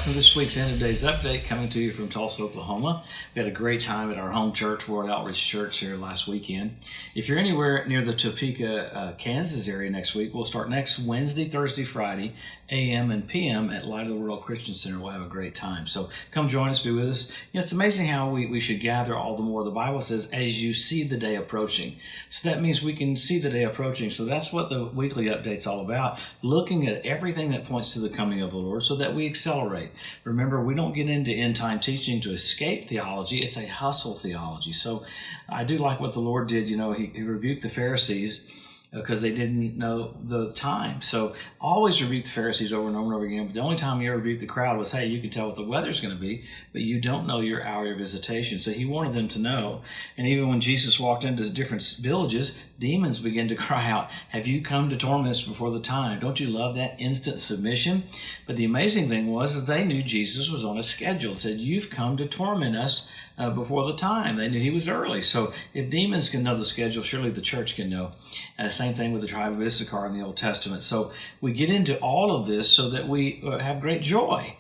welcome to this week's End of Days Update, coming to you from Tulsa, Oklahoma. We had a great time at our home church, World Outreach Church, here last weekend. If you're anywhere near the Topeka, Kansas area next week, we'll start next Wednesday, Thursday, Friday, a.m. and p.m. at Light of the World Christian Center. We'll have a great time. So come join us, be with us. You know, it's amazing how we should gather all the more. The Bible says, as you see the day approaching. So that means we can see the day approaching. So that's what the weekly update's all about, looking at everything that points to the coming of the Lord so that we accelerate. Remember, we don't get into end time teaching to escape theology. It's a hustle theology. So I do like what the Lord did. You know, he rebuked the Pharisees because they didn't know the time. So always rebuke the Pharisees over and over and over again. But the only time he ever rebuked the crowd was, hey, you can tell what the weather's going to be, but you don't know your hour of visitation. So he wanted them to know. And even when Jesus walked into different villages, demons began to cry out, have you come to torment us before the time? Don't you love that instant submission? But the amazing thing was that they knew Jesus was on a schedule. They said, you've come to torment us before the time. They knew he was early. So if demons can know the schedule, surely the church can know. Same thing with the tribe of Issachar in the Old Testament. So we get into all of this so that we have great joy.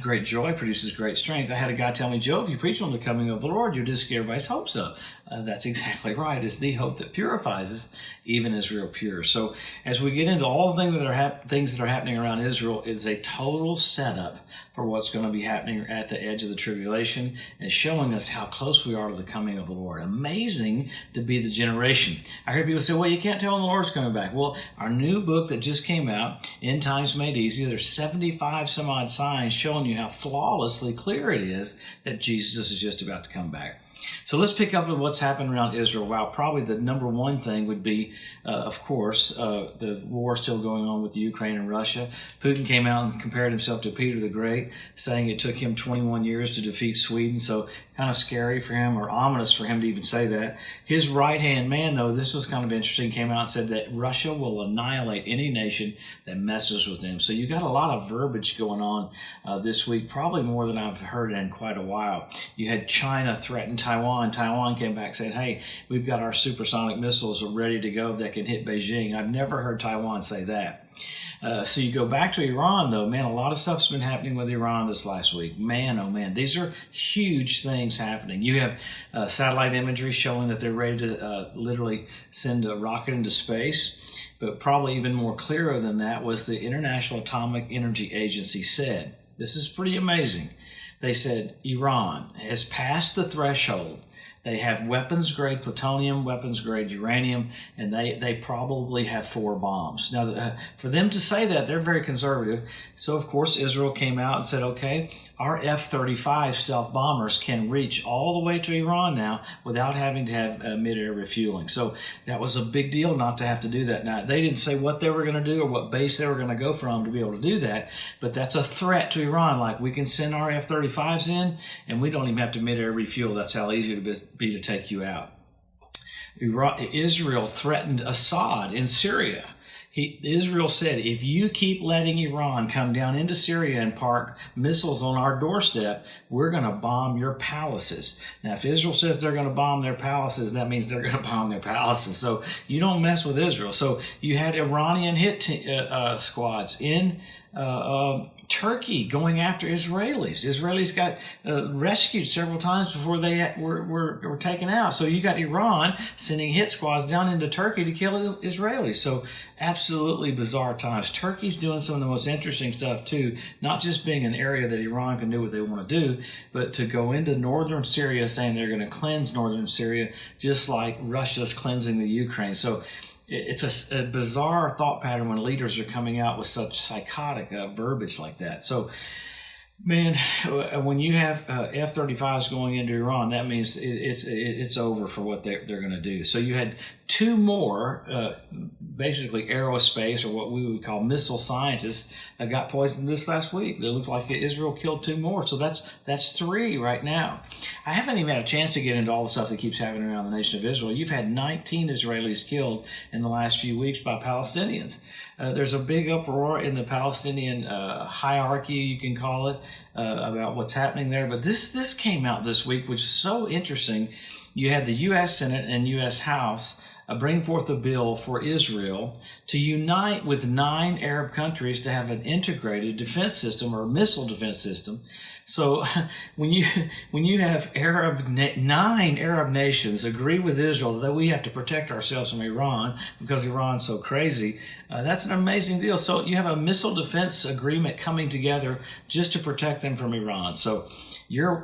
Great joy produces great strength. I had a guy tell me, Joe, if you preach on the coming of the Lord, you just get everybody's hopes up. That's exactly right. It's the hope that purifies us, even Israel pure. So as we get into all the things that are happening around Israel, it's a total setup for what's going to be happening at the edge of the tribulation and showing us how close we are to the coming of the Lord. Amazing to be the generation. I heard people say, well, you can't tell when the Lord's coming back. Well, our new book that just came out, End Times Made Easy, there's 75 some odd signs showing you how flawlessly clear it is that Jesus is just about to come back. So let's pick up with what's happened around Israel. Wow, probably the number one thing would be, of course, the war still going on with Ukraine and Russia. Putin came out and compared himself to Peter the Great, saying it took him 21 years to defeat Sweden. So kind of scary for him, or ominous for him to even say that. His right-hand man, though, this was kind of interesting, came out and said that Russia will annihilate any nation that messes with them. So you got a lot of verbiage going on this week, probably more than I've heard in quite a while. You had China threaten Taiwan. Taiwan came back saying, hey, we've got our supersonic missiles ready to go that can hit Beijing. I've never heard Taiwan say that. So you go back to Iran, though, man, a lot of stuff's been happening with Iran this last week. Man, oh man, these are huge things happening. You have satellite imagery showing that they're ready to literally send a rocket into space. But probably even more clearer than that was the International Atomic Energy Agency said, this is pretty amazing. They said Iran has passed the threshold. They have weapons-grade plutonium, weapons-grade uranium, and they probably have 4 bombs. Now, for them to say that, they're very conservative. So, of course, Israel came out and said, okay, our F-35 stealth bombers can reach all the way to Iran now without having to have mid-air refueling. So that was a big deal not to have to do that. Now, they didn't say what they were going to do or what base they were going to go from to be able to do that, but that's a threat to Iran. Like, we can send our F-35s in, and we don't even have to mid-air refuel. That's how easy it is be to take you out. Israel threatened Assad in Syria. Israel said, if you keep letting Iran come down into Syria and park missiles on our doorstep, we're going to bomb your palaces. Now, if Israel says they're going to bomb their palaces, that means they're going to bomb their palaces. So you don't mess with Israel. So you had Iranian hit squads in Turkey going after Israelis. Israelis got rescued several times before they were taken out. So you got Iran sending hit squads down into Turkey to kill Israelis. So absolutely bizarre times. Turkey's doing some of the most interesting stuff too, not just being an area that Iran can do what they want to do, but to go into northern Syria saying they're going to cleanse northern Syria, just like Russia's cleansing the Ukraine. So it's a bizarre thought pattern when leaders are coming out with such psychotic verbiage like that. So, man, when you have F-35s going into Iran, that means it's over for what they're going to do. So you had 2 more, basically aerospace, or what we would call missile scientists, got poisoned this last week. It looks like Israel killed 2 more. So that's 3 right now. I haven't even had a chance to get into all the stuff that keeps happening around the nation of Israel. You've had 19 Israelis killed in the last few weeks by Palestinians. There's a big uproar in the Palestinian hierarchy, you can call it, about what's happening there. But this came out this week, which is so interesting. You had the U.S. Senate and U.S. House bring forth a bill for Israel to unite with 9 Arab countries to have an integrated defense system or missile defense system. So when you have 9 Arab nations agree with Israel that we have to protect ourselves from Iran because Iran's so crazy, that's an amazing deal. So you have a missile defense agreement coming together just to protect them from Iran. So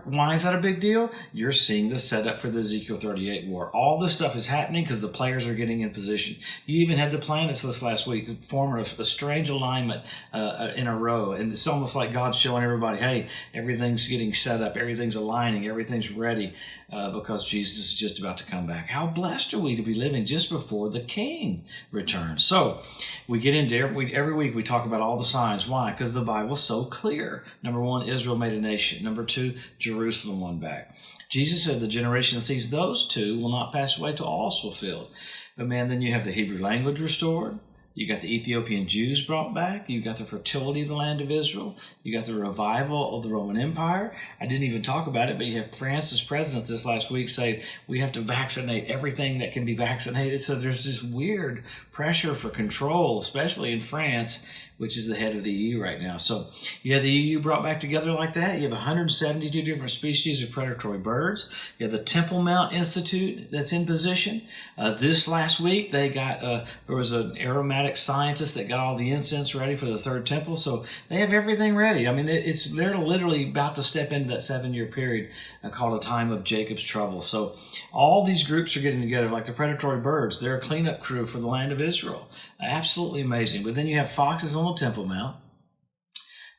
why is that a big deal? You're seeing the setup for the Ezekiel 38 war. All this stuff is happening because the players are getting in position. You even had the planets this last week form a strange alignment in a row. And it's almost like God's showing everybody, hey, everything's getting set up, everything's aligning, everything's ready because Jesus is just about to come back. How blessed are we to be living just before the King returns? So we get into every week we talk about all the signs. Why? Because the Bible's so clear. Number 1, Israel made a nation. Number 2, Jerusalem won back. Jesus said the generation that sees those 2 will not pass away till all is fulfilled. But man, then you have the Hebrew language restored. You got the Ethiopian Jews brought back. You got the fertility of the land of Israel. You got the revival of the Roman Empire. I didn't even talk about it, but you have France's president this last week say we have to vaccinate everything that can be vaccinated. So there's this weird pressure for control, especially in France, which is the head of the EU right now. So you have the EU brought back together like that. You have 172 different species of predatory birds. You have the Temple Mount Institute that's in position. This last week, they got there was an aromatic scientist that got all the incense ready for the third temple. So they have everything ready. I mean, they're literally about to step into that 7-year period called a time of Jacob's trouble. So all these groups are getting together, like the predatory birds. They're a cleanup crew for the land of Israel. Absolutely amazing. But then you have foxes on the Temple Mount.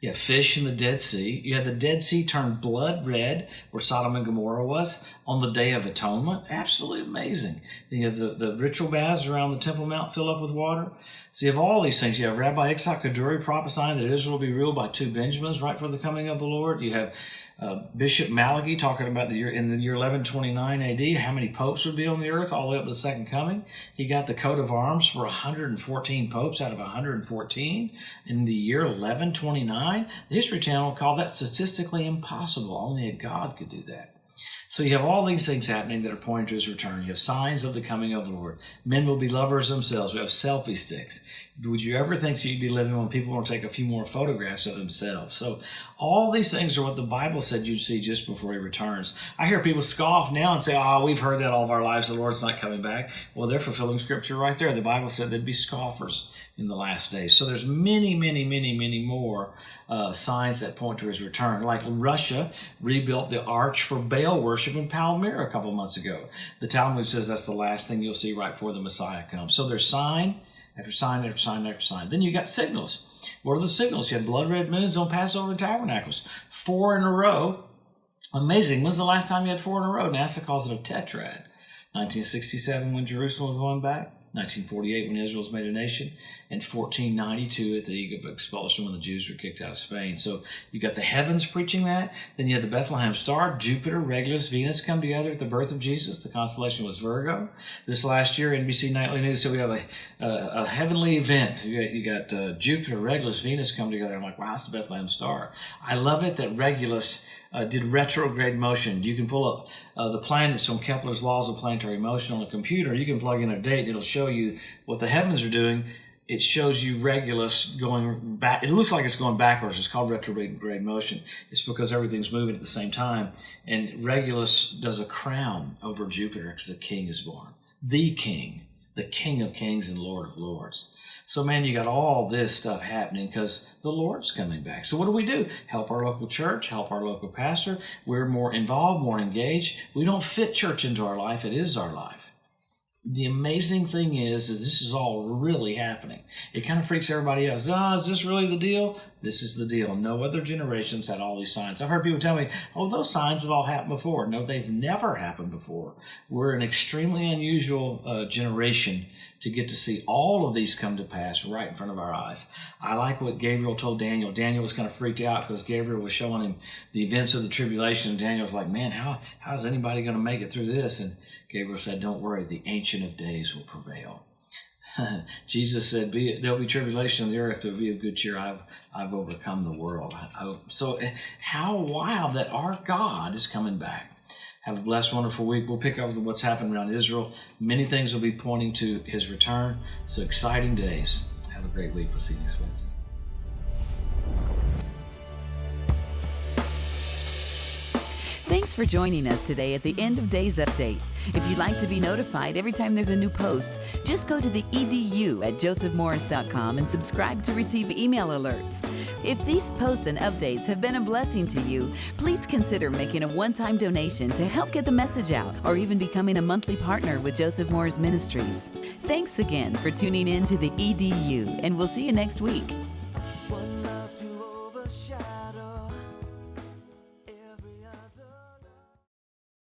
You have fish in the Dead Sea. You have the Dead Sea turned blood red, where Sodom and Gomorrah was, on the Day of Atonement. Absolutely amazing. Then you have the ritual baths around the Temple Mount fill up with water. So you have all these things. You have Rabbi Yitzhak Kaduri prophesying that Israel will be ruled by 2 Benjamins right for the coming of the Lord. You have Bishop Malachi talking about in the year 1129 AD, how many popes would be on the earth all the way up to the second coming. He got the coat of arms for 114 popes out of 114 in the year 1129. The History Channel called that statistically impossible. Only a God could do that. So you have all these things happening that are pointing to his return. You have signs of the coming of the Lord. Men will be lovers themselves. We have selfie sticks. Would you ever think that you'd be living when people want to take a few more photographs of themselves? So all these things are what the Bible said you'd see just before he returns. I hear people scoff now and say, we've heard that all of our lives. The Lord's not coming back. Well, they're fulfilling Scripture right there. The Bible said there'd be scoffers in the last days. So there's many, many, many, many more signs that point to his return. Like Russia rebuilt the arch for Baal worship in Palmyra a couple months ago. The Talmud says that's the last thing you'll see right before the Messiah comes. So there's sign after sign after sign after sign. Then you got signals. What are the signals? You had blood red moons on Passover and Tabernacles. 4 in a row. Amazing. When's the last time you had 4 in a row? NASA calls it a tetrad. 1967 when Jerusalem was won back. 1948 when Israel was made a nation, and 1492 at the Edict of Expulsion when the Jews were kicked out of Spain. So you got the heavens preaching that. Then you had the Bethlehem star, Jupiter, Regulus, Venus come together at the birth of Jesus. The constellation was Virgo. This last year, NBC Nightly News said we have a heavenly event. You got Jupiter, Regulus, Venus come together. I'm like, wow, it's the Bethlehem star. I love it that Regulus did retrograde motion. You can pull up the planets on Kepler's laws of planetary motion on a computer. You can plug in a date and it'll show you what the heavens are doing. It shows you Regulus going back. It looks like it's going backwards. It's called retrograde motion. It's because everything's moving at the same time. And Regulus does a crown over Jupiter because the king is born. The King of kings and Lord of lords. So, man, you got all this stuff happening because the Lord's coming back. So what do? Help our local church, help our local pastor. We're more involved, more engaged. We don't fit church into our life. It is our life. The amazing thing is this is all really happening. It kind of freaks everybody else. Is this really the deal? This is the deal. No other generations had all these signs. I've heard people tell me, those signs have all happened before. No, they've never happened before. We're an extremely unusual generation to get to see all of these come to pass right in front of our eyes. I like what Gabriel told Daniel. Daniel was kind of freaked out because Gabriel was showing him the events of the tribulation. And Daniel was like, man, how's anybody going to make it through this? And Gabriel said, don't worry, the Ancient of Days will prevail. Jesus said, there'll be tribulation on the earth, but be of good cheer. I've overcome the world. So how wild that our God is coming back. Have a blessed, wonderful week. We'll pick up with what's happening around Israel. Many things will be pointing to his return. So exciting days. Have a great week. We'll see you next Wednesday. Thanks for joining us today at the End of Days Update. If you'd like to be notified every time there's a new post, just go to the edu at josephmorris.com and subscribe to receive email alerts. If these posts and updates have been a blessing to you, please consider making a one-time donation to help get the message out, or even becoming a monthly partner with Joseph Morris Ministries. Thanks again for tuning in to the EDU, and we'll see you next week.